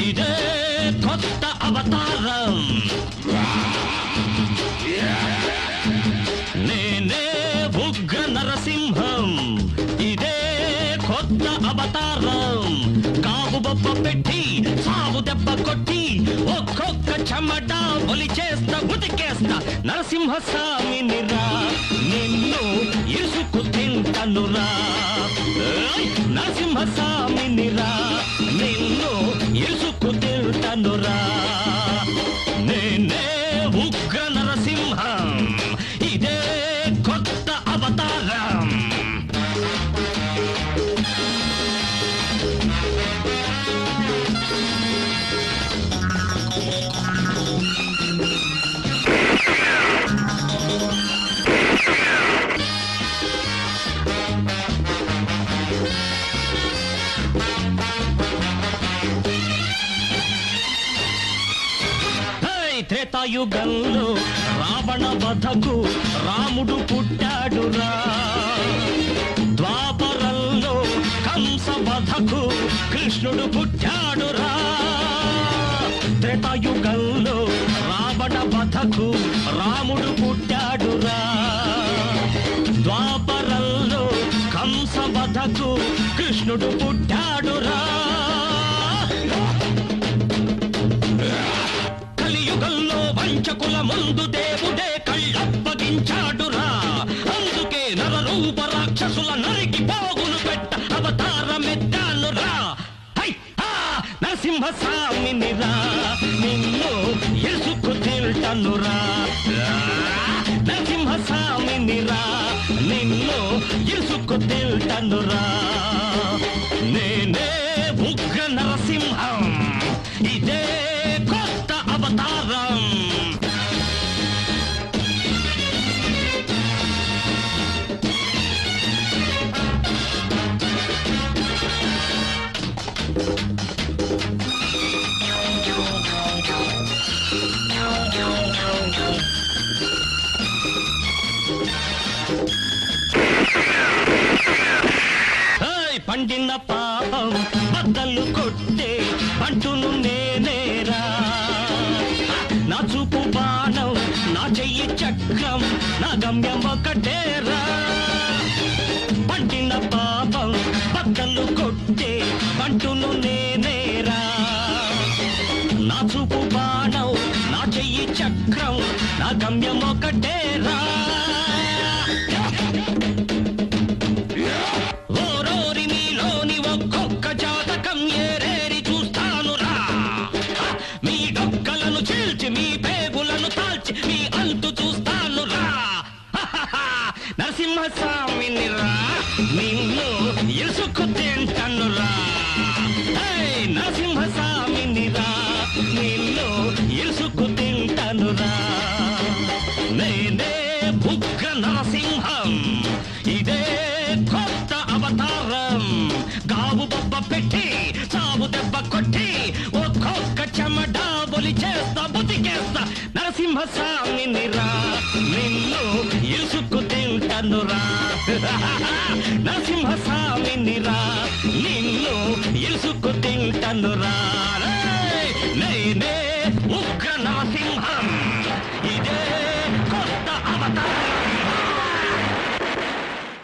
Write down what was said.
ఇదే కొత్త అవతారం, నేనే ఉగ్ర నరసింహం. ఇదే కొత్త అవతారం, కావు బొబ్బ పెట్టి సాగు దెబ్బ కొట్టి ఒక్కొక్క చెమట బలి చేస్తా ఉతికేస్తా. నరసింహస్వామినిరా నిన్ను ఇసుకు తింటనురా. నరసింహస్వామినిరా నిన్ను ఇసుకు తింటనురా. నేనే ఉగ్ర నరసింహం, ఇదే కొత్త అవతారం. త్రేతాయుగంలో రావణ వధకు రాముడు పుట్టాడురా. ద్వాపరంలో కంస వధకు కృష్ణుడు పుట్టాడురా. త్రేతాయుగంలో రావణ వధకు రాముడు పుట్టాడురా. ద్వాపరంలో కంస వధకు కృష్ణుడు పుట్టాడురా. కలియుగంలో వంచకుల ముందు దేవుడే కళ్ళప్పగించాడురా. అందుకే నరరూప రాక్షసుల నరికి పోగులు పెట్ట అవతారమెత్తానురా. నరసింహస్వామినిరా నిన్ను ఇసుకు తింటనురా. నరసింహస్వామినిరా నిన్ను ఇసుకు తింటనురా. నేనే ఉగ్ర నరసింహం, ఇదే కొత్త అవతారం. పండిన పాపం బద్దలు కొట్టే పంటును నేనేరా. నా చూపు బాణం, నా చెయ్యి చక్రం, నా గమ్యం ఒకటేరా. పండిన పాపం బద్దలు కొట్టే పంటును నేనేరా. నా చూపు బాణం, నా చెయ్యి చక్రం, నా గమ్యం ఒకటేరా. ఒక్కొక్క జాతకం ఏరేరి చూస్తానురా. మీ డొక్కలను చీల్చి మీ పేగులను తాల్చి మీ అంతు చూస్తానురా. నరసింహస్వామినిరా నిన్ను ఇసుకు తింటనురా. నరసింహస్వామినిరా నిన్ను ఇసుకు తింటనురా. నేనే ఉగ్ర నరసింహం, ఇదే కొత్త అవతారం. గావు బొబ్బ పెట్టి సాగు దెబ్బ కొట్టి ఒక్కొక్క చెమట బలి చేస్తా బతికేస్తా. నరసింహస్వామినిరా నిన్ను ఇసుకు తింటనురా.